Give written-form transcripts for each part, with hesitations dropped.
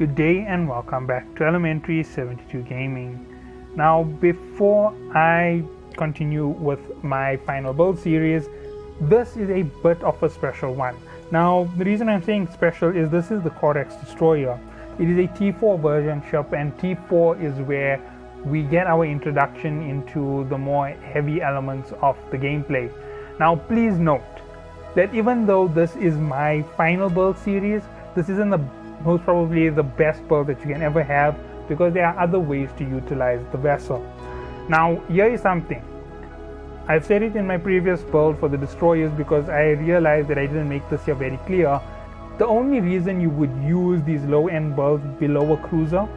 Good day and welcome back to Elementary 72 Gaming. Now, before I continue with my final build series, this is a bit of a special one. Now, the reason I'm saying special is this is the Corax Destroyer. It is a T4 version ship, and T4 is where we get our introduction into the more heavy elements of the gameplay. Now, please note that even though this is my final build series, this isn't most probably the best build that you can ever have, because there are other ways to utilize the vessel. Now, here is something. I've said it in my previous build for the destroyers because I realized that I didn't make this here very clear. The only reason you would use these low-end builds below a cruiser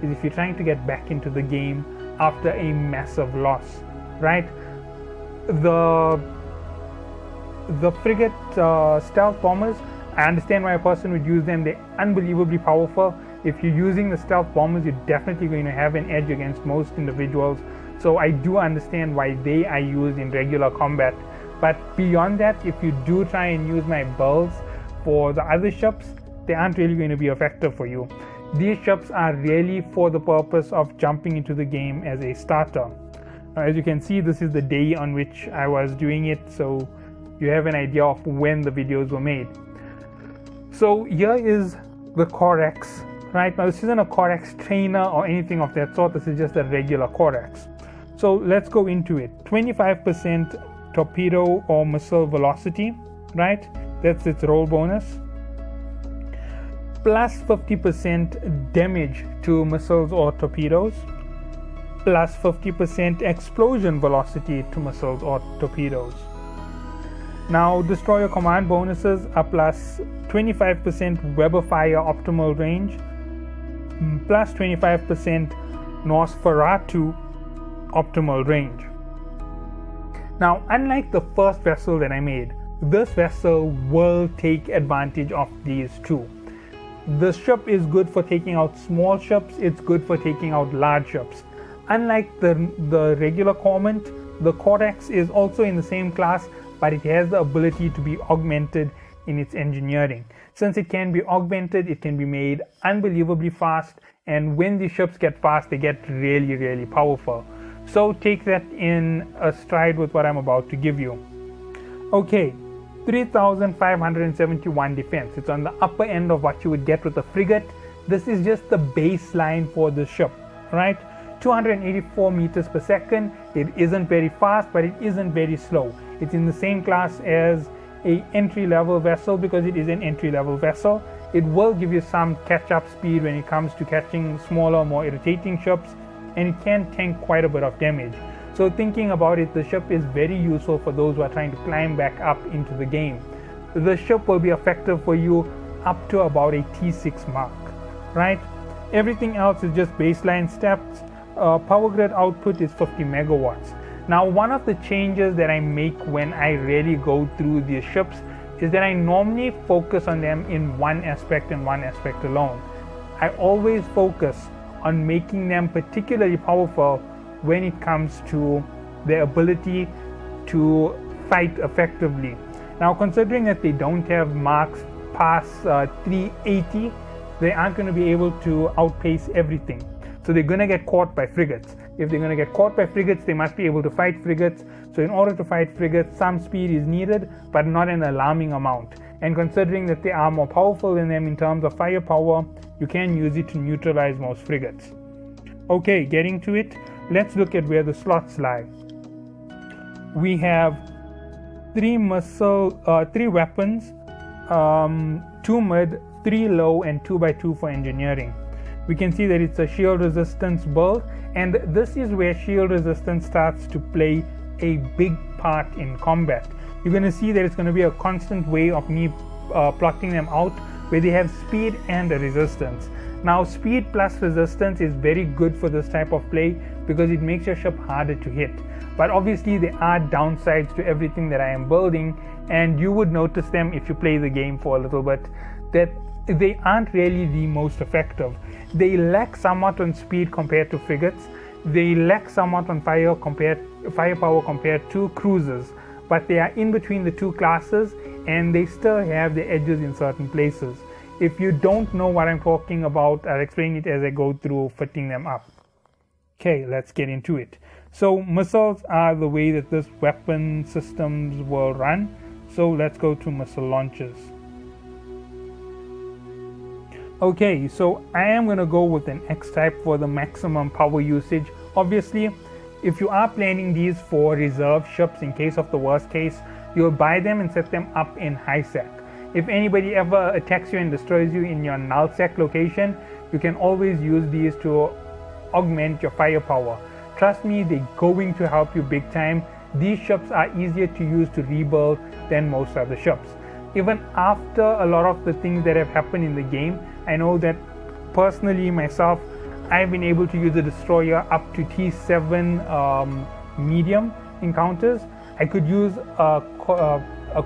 is if you're trying to get back into the game after a massive loss, right? The frigate stealth bombers, I understand why a person would use them. They're unbelievably powerful. If you're using the stealth bombers, you're definitely going to have an edge against most individuals. So I do understand why they are used in regular combat. But beyond that, if you do try and use my builds for the other ships, they aren't really going to be effective for you. These ships are really for the purpose of jumping into the game as a starter. Now, as you can see, this is the day on which I was doing it, so you have an idea of when the videos were made. So here is the Corax. Right now, this isn't a Corax trainer or anything of that sort. This is just a regular Corax. So let's go into it. 25% torpedo or missile velocity, right? That's its roll bonus. Plus 50% damage to missiles or torpedoes. Plus 50% explosion velocity to missiles or torpedoes. Now, destroyer command bonuses are plus 25% Weber fire optimal range, plus 25% Nosferatu optimal range. Now, unlike the first vessel that I made, this vessel will take advantage of these two. The ship is good for taking out small ships, it's good for taking out large ships. Unlike the regular Cormorant, the Corax is also in the same class, but it has the ability to be augmented in its engineering. Since it can be augmented, it can be made unbelievably fast, and when the ships get fast, they get really, really powerful. So take that in a stride with what I'm about to give you. Okay, 3,571 defense. It's on the upper end of what you would get with a frigate. This is just the baseline for the ship, right? 284 meters per second. It isn't very fast, but it isn't very slow. It's in the same class as a entry-level vessel because it is an entry-level vessel. It will give you some catch-up speed when it comes to catching smaller, more irritating ships, and it can tank quite a bit of damage. So thinking about it, the ship is very useful for those who are trying to climb back up into the game. The ship will be effective for you up to about a T6 mark, right? Everything else is just baseline steps. Power grid output is 50 megawatts. Now, one of the changes that I make when I really go through these ships is that I normally focus on them in one aspect and one aspect alone. I always focus on making them particularly powerful when it comes to their ability to fight effectively. Now, considering that they don't have marks past 380, they aren't going to be able to outpace everything. So they're going to get caught by frigates. If they're going to get caught by frigates, they must be able to fight frigates. So in order to fight frigates, some speed is needed, but not an alarming amount. And considering that they are more powerful than them in terms of firepower, you can use it to neutralize most frigates. Okay, getting to it, let's look at where the slots lie. We have 3 weapons, 2 mid, 3 low, and 2x2 for engineering. We can see that it's a shield resistance build, and this is where shield resistance starts to play a big part in combat. You're going to see that it's going to be a constant way of me plotting them out where they have speed and resistance. Now, speed plus resistance is very good for this type of play because it makes your ship harder to hit. But obviously there are downsides to everything that I am building, and you would notice them if you play the game for a little bit, that they aren't really the most effective. They lack somewhat on speed compared to frigates. They lack somewhat on firepower compared to cruisers, but they are in between the two classes and they still have the edges in certain places. If you don't know what I'm talking about, I'll explain it as I go through fitting them up. Okay, let's get into it. So missiles are the way that this weapon systems will run. So let's go to missile launchers. Okay, so I am going to go with an X type for the maximum power usage. Obviously, if you are planning these for reserve ships in case of the worst case, you'll buy them and set them up in high sec. If anybody ever attacks you and destroys you in your null sec location, you can always use these to augment your firepower. Trust me, they're going to help you big time. These ships are easier to use to rebuild than most other ships. Even after a lot of the things that have happened in the game, I know that personally myself, I've been able to use a destroyer up to T7 medium encounters. I could use a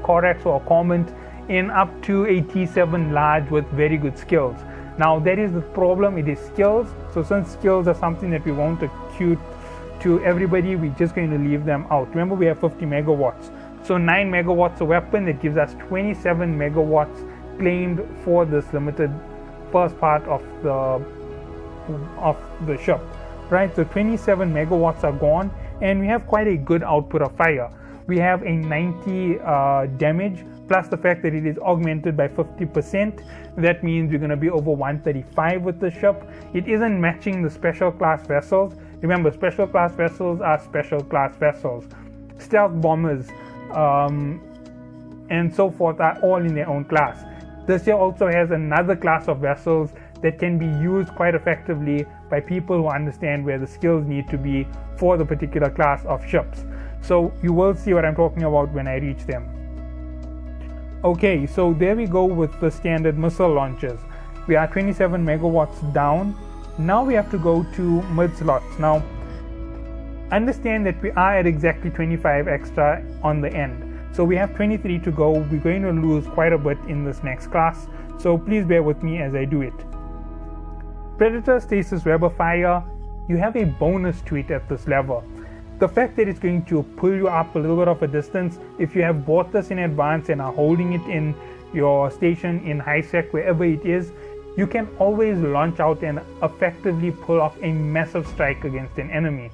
Corax or a Comment in up to a T7 large with very good skills. Now that is the problem, it is skills. So since skills are something that we won't acute to everybody, we're just going to leave them out. Remember, we have 50 megawatts. So 9 megawatts a weapon, that gives us 27 megawatts claimed for this limited first part of the ship, right? So 27 megawatts are gone, and we have quite a good output of fire. We have a 90 damage, plus the fact that it is augmented by 50%. That means we're going to be over 135 with the ship. It isn't matching the special class vessels. Remember, special class vessels are special class vessels. Stealth bombers and so forth are all in their own class. This here also has another class of vessels that can be used quite effectively by people who understand where the skills need to be for the particular class of ships. So you will see what I'm talking about when I reach them. Okay, so there we go with the standard missile launchers. We are 27 megawatts down. Now we have to go to mid slots. Now understand that we are at exactly 25 extra on the end. So we have 23 to go. We're going to lose quite a bit in this next class. So please bear with me as I do it. Predator, Stasis, Web of Fire, you have a bonus to it at this level. The fact that it's going to pull you up a little bit of a distance, if you have bought this in advance and are holding it in your station in high sec, wherever it is, you can always launch out and effectively pull off a massive strike against an enemy.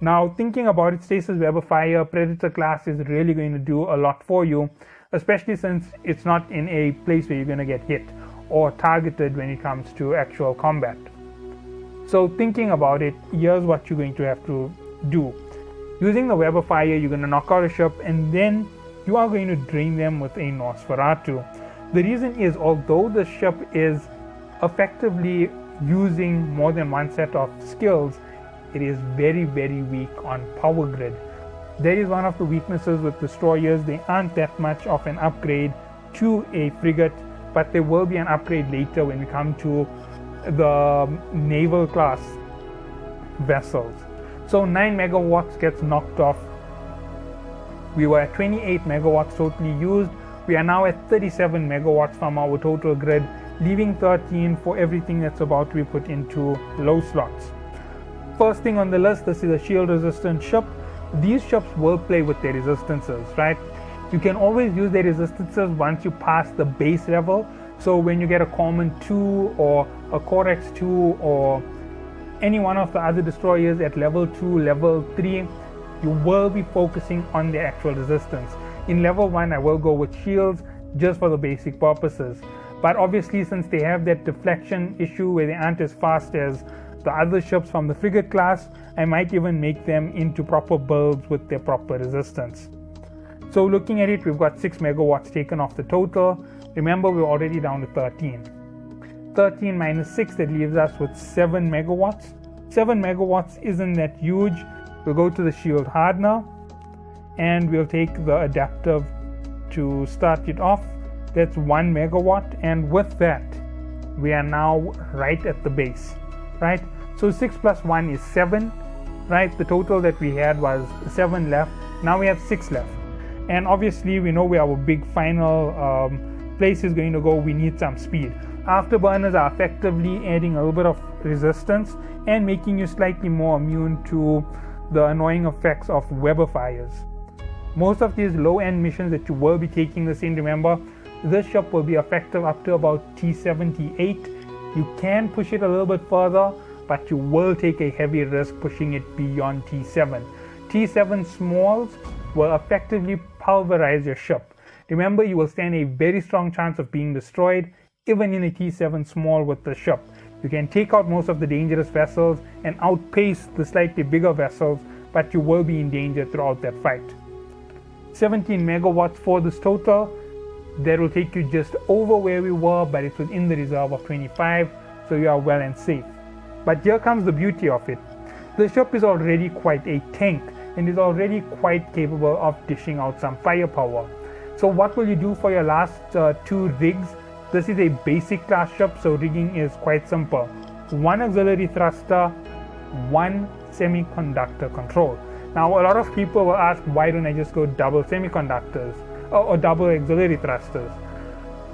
Now, thinking about it, Stasis, Web of Fire, Predator class is really going to do a lot for you, especially since it's not in a place where you're going to get hit or targeted when it comes to actual combat. So thinking about it, here's what you're going to have to do. Using the Web of Fire, you're going to knock out a ship, and then you are going to drain them with a Nosferatu. The reason is, although the ship is effectively using more than one set of skills, it is very, very weak on power grid. That is one of the weaknesses with destroyers. They aren't that much of an upgrade to a frigate, but there will be an upgrade later when we come to the naval class vessels. So 9 megawatts gets knocked off. We were at 28 megawatts totally used. We are now at 37 megawatts from our total grid, leaving 13 for everything that's about to be put into low slots. First thing on the list, this is a shield resistant ship. These ships will play with their resistances, right? You can always use their resistances once you pass the base level. So when you get a Common 2 or a Corax 2 or any one of the other destroyers at level 2, level 3, you will be focusing on the actual resistance. In level 1, I will go with shields just for the basic purposes. But obviously, since they have that deflection issue where they aren't as fast as the other ships from the frigate class, I might even make them into proper builds with their proper resistance. So looking at it, we've got 6 megawatts taken off the total. Remember, we're already down to 13. 13 minus 6, that leaves us with 7 megawatts. 7 megawatts isn't that huge. We'll go to the shield hardener and we'll take the adaptive to start it off. That's 1 megawatt, and with that we are now right at the base, right? So 6 plus 1 is 7, right? The total that we had was 7 left. Now we have 6 left, and obviously we know where our big final place is going to go. We need some speed. Afterburners are effectively adding a little bit of resistance and making you slightly more immune to the annoying effects of Weber fires. Most of these low-end missions that you will be taking this in, remember, this ship will be effective up to about T7, T8. You can push it a little bit further, but you will take a heavy risk pushing it beyond T7. T7 smalls will effectively pulverize your ship. Remember, you will stand a very strong chance of being destroyed even in a T7 small with the ship. You can take out most of the dangerous vessels and outpace the slightly bigger vessels, but you will be in danger throughout that fight. 17 megawatts for this total. That will take you just over where we were, but it's within the reserve of 25, so you are well and safe. But here comes the beauty of it. The ship is already quite a tank and is already quite capable of dishing out some firepower. So what will you do for your last two rigs? This is a basic class ship, so rigging is quite simple. One auxiliary thruster, one semiconductor control. Now a lot of people will ask, why don't I just go double semiconductors or double auxiliary thrusters?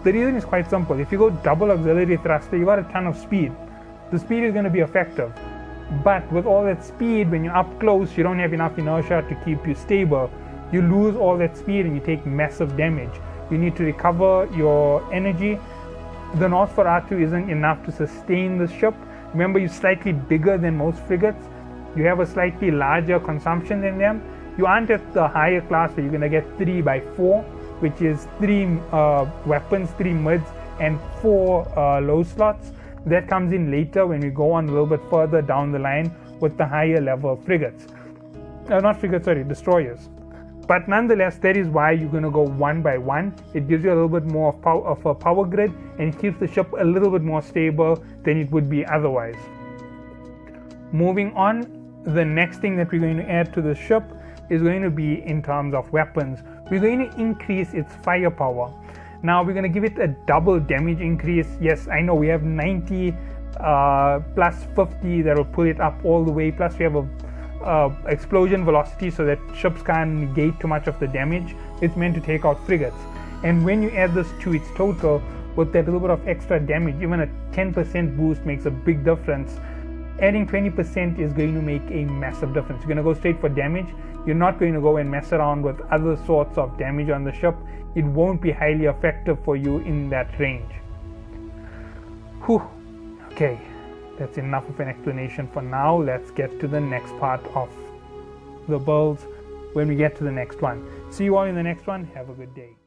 The reason is quite simple. If you go double auxiliary thruster, you got a ton of speed. The speed is going to be effective, but with all that speed, when you're up close, you don't have enough inertia to keep you stable. You lose all that speed and you take massive damage. You need to recover your energy. The North for R2 isn't enough to sustain the ship. Remember, you're slightly bigger than most frigates. You have a slightly larger consumption than them. You aren't at the higher class where you're going to get 3x4, which is 3 weapons, 3 mids, and 4 low slots. That comes in later when we go on a little bit further down the line with the higher level frigates. Destroyers. But nonetheless, that is why you're going to go 1x1. It gives you a little bit more of a power grid, and it keeps the ship a little bit more stable than it would be otherwise. Moving on, the next thing that we're going to add to the ship is going to be in terms of weapons. We're going to increase its firepower. Now we're going to give it a double damage increase. Yes, I know we have 90 plus 50 that will pull it up all the way. Plus we have a explosion velocity so that ships can't negate too much of the damage. It's meant to take out frigates. And when you add this to its total with that little bit of extra damage, even a 10% boost makes a big difference. Adding 20% is going to make a massive difference. You're going to go straight for damage. You're not going to go and mess around with other sorts of damage on the ship. It won't be highly effective for you in that range. Whew. Okay, that's enough of an explanation for now. Let's get to the next part of the builds when we get to the next one. See you all in the next one. Have a good day.